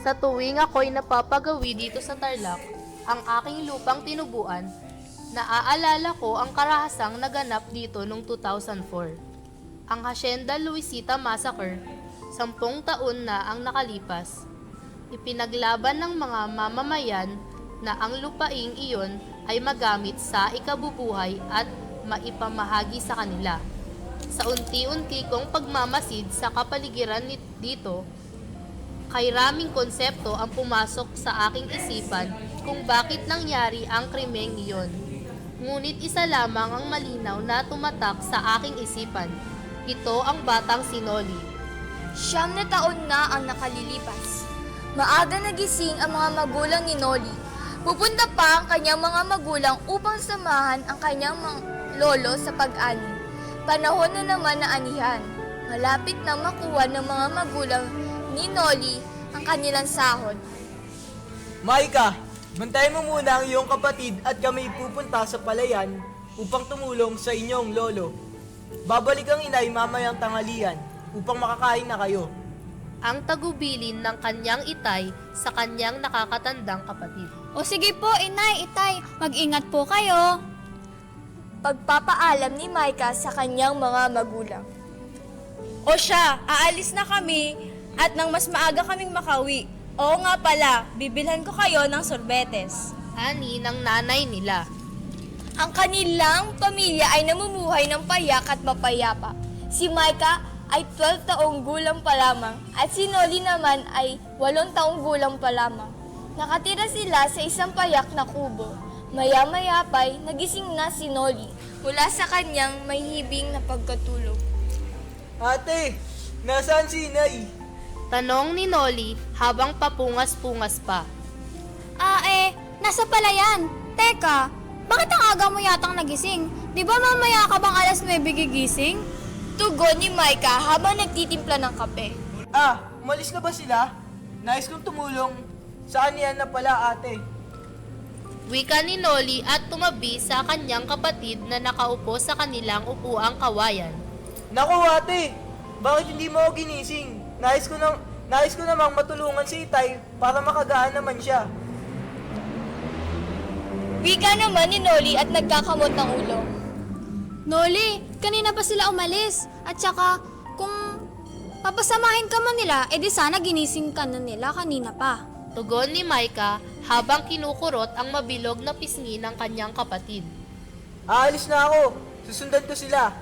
Sa tuwing ako'y napapagawi dito sa Tarlac, ang aking lupang tinubuan, naaalala ko ang karahasang naganap dito noong 2004. Ang Hacienda Luisita Massacre, 10 taon na ang nakalipas. Ipinaglaban ng mga mamamayan na ang lupaing iyon ay magamit sa ikabubuhay at maipamahagi sa kanila. Sa unti-unti kong pagmamasid sa kapaligiran dito, kay raming konsepto ang pumasok sa aking isipan kung bakit nangyari ang krimeng iyon. Ngunit isa lamang ang malinaw na tumatak sa aking isipan. Ito ang batang si Noli. 9 na taon na ang nakalilipas. Maaga nagising ang mga magulang ni Noli. Pupunta pa ang kanyang mga magulang upang samahan ang kanyang mga lolo sa pag-ani. Panahon na naman na anihan. Malapit na makuha ng mga magulang ni Noli ang kanilang sahod. Maika, bantayan mo muna ang iyong kapatid at kami pupunta sa palayan upang tumulong sa inyong lolo. Babalik ang inay mamayang tanghalian upang makakain na kayo. Ang tagubilin ng kanyang itay sa kanyang nakakatandang kapatid. O sige po, inay, itay, mag-ingat po kayo. Pagpapaalam ni Maika sa kanyang mga magulang. O siya, aalis na kami at nang mas maaga kaming makawi. Oo nga pala, bibilhan ko kayo ng sorbetes. Ani ng nanay nila. Ang kanilang pamilya ay namumuhay ng payak at mapayapa. Si Maika ay 12 taong gulang pa lamang at si Noli naman ay 8 taong gulang pa lamang. Nakatira sila sa isang payak na kubo. Maya-maya pa'y nagising na si Noli mula sa kanyang mahibing na pagkatulog. Ate, nasaan si inay? Tanong ni Noli habang papungas-pungas pa. Nasa palayan. Teka, bakit ang aga mo yatang nagising? Di ba mamaya ka bang alas 9 gigising? Tugon ni Maika habang nagtitimpla ng kape. Umalis na ba sila? Nais kong tumulong. Saan yan na pala, ate? Wika ni Noli at tumabi sa kanyang kapatid na nakaupo sa kanilang upuang kawayan. Naku, ate! Bakit hindi mo ako ginising? Nais ko namang matulungan si itay para makagaan naman siya. Wika naman ni Noli at nagkakamot ng ulo. Noli, kanina pa sila umalis. At saka, kung papasamahin ka man nila, edi sana ginising ka na nila kanina pa. Tugon ni Maika habang kinukurot ang mabilog na pisngi ng kanyang kapatid. Aalis na ako. Susundan ko sila.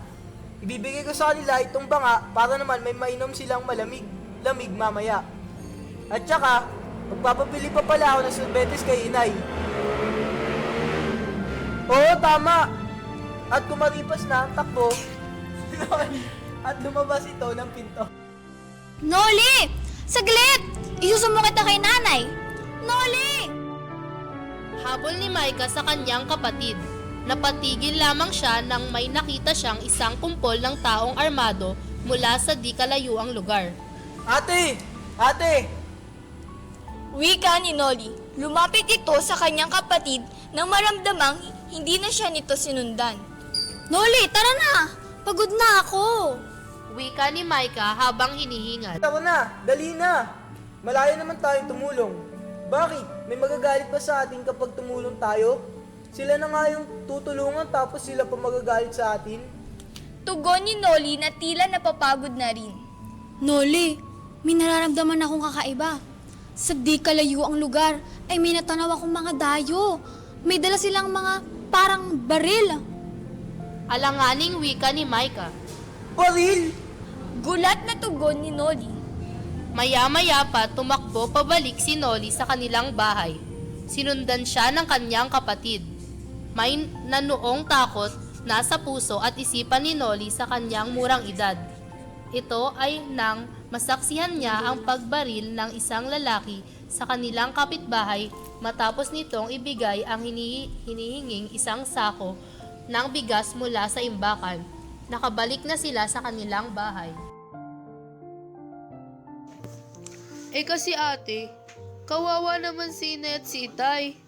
Ibibigay ko sa kanila itong banga para naman may mainom silang lamig mamaya. At saka, magpapabili pa pala ako ng sorbetes kay inay. Oo, tama! At kumaripas na ang takbo, at lumabas ito ng pinto. Noli! Saglit! Isusumo kita kay nanay. Noli! Habol ni Maika sa kanyang kapatid. Napatigil lamang siya nang may nakita siyang isang kumpol ng taong armado mula sa di kalayuang lugar. Ate! Ate! Wika ni Noli. Lumapit ito sa kanyang kapatid nang maramdamang hindi na siya nito sinundan. Noli, tara na! Pagod na ako. Wika ni Maika habang hinihingal. Tara na! Dali na! Malayo naman tayong tumulong. Bakit? May magagalit pa sa atin kapag tumulong tayo? Sila na nga yung tutulungan tapos sila pa magagalit sa atin? Tugon ni Noli na tila napapagod na rin. Noli, may nararamdaman akong kakaiba. Sa di kalayo ang lugar ay may natanaw akong mga dayo. May dala silang mga parang baril. Alanganing wika ni Maika. Baril! Gulat na tugon ni Noli. Maya-maya pa tumakbo pabalik si Noli sa kanilang bahay. Sinundan siya ng kanyang kapatid. May nanuong takot nasa puso at isipan ni Noli sa kanyang murang edad. Ito ay nang masaksihan niya ang pagbaril ng isang lalaki sa kanilang kapitbahay matapos nitong ibigay ang hinihinging isang sako ng bigas mula sa imbakan. Nakabalik na sila sa kanilang bahay. Kasi ate, kawawa naman si Inay at si Itay.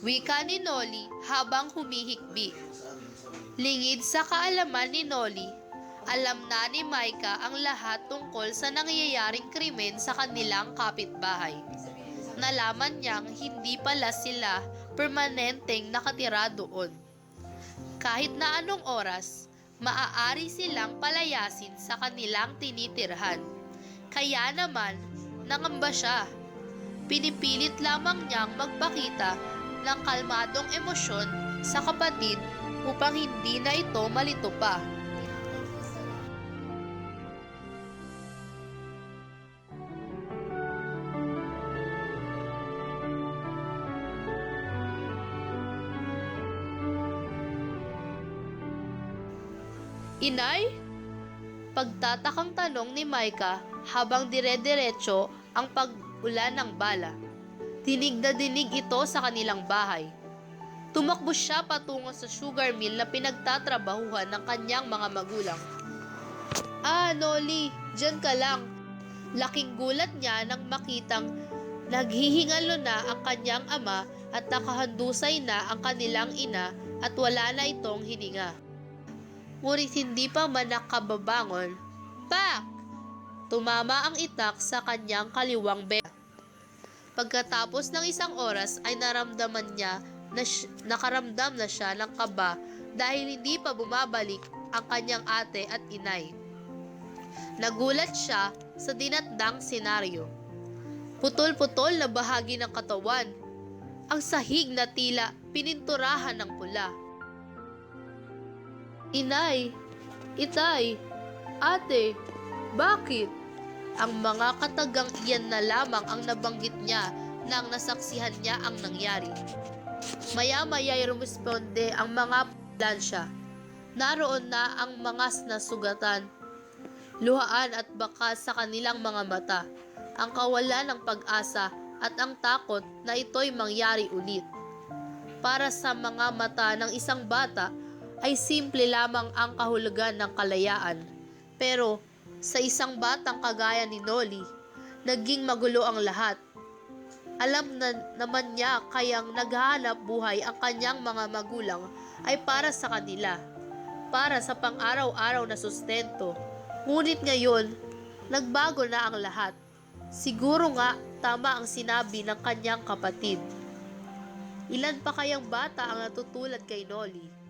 Wika ni Noli habang humihikbi. Lingid sa kaalaman ni Noli, Alam na ni Micah ang lahat tungkol sa nangyayaring krimen sa kanilang kapitbahay. Nalaman niyang hindi pala sila permanenteng nakatira doon. Kahit na anong oras, maaari silang palayasin sa kanilang tinitirhan. Kaya naman, nangamba siya. Pinipilit lamang niyang magpakita ng kalmadong emosyon sa kapatid upang hindi na ito malito pa. Inay? Pagtatakang tanong ni Micah habang dire-diretso ang pag-ulan ng bala. Dinig na dinig ito sa kanilang bahay. Tumakbo siya patungo sa sugar mill na pinagtatrabahuhan ng kanyang mga magulang. Noli, dyan ka lang. Laking gulat niya nang makitang naghihingalo na ang kanyang ama at nakahandusay na ang kanilang ina at wala na itong hininga. Ngunit hindi pa man nakababangon, pak! Tumama ang itak sa kanyang kaliwang bega. Pagkatapos ng isang oras ay nakaramdam na siya ng kaba dahil hindi pa bumabalik ang kanyang ate at inay. Nagulat siya sa dinatdang senaryo. Putol-putol na bahagi ng katawan, ang sahig na tila pininturahan ng pula. Inay, itay, ate, bakit? Ang mga katagang iyan na lamang ang nabanggit niya nang nasaksihan niya ang nangyari. Maya-maya ay rumisponde ang mga plansya. Naroon na ang mga nasugatan, luhaan at bakas sa kanilang mga mata, ang kawalan ng pag-asa at ang takot na ito'y mangyari ulit. Para sa mga mata ng isang bata, ay simple lamang ang kahulugan ng kalayaan. Pero sa isang batang kagaya ni Noli, naging magulo ang lahat. Alam na naman niya kayang naghahanap buhay ang kanyang mga magulang ay para sa kanila, para sa pang-araw-araw na sustento. Ngunit ngayon, nagbago na ang lahat. Siguro nga tama ang sinabi ng kanyang kapatid. Ilan pa kayang bata ang natutulad kay Noli?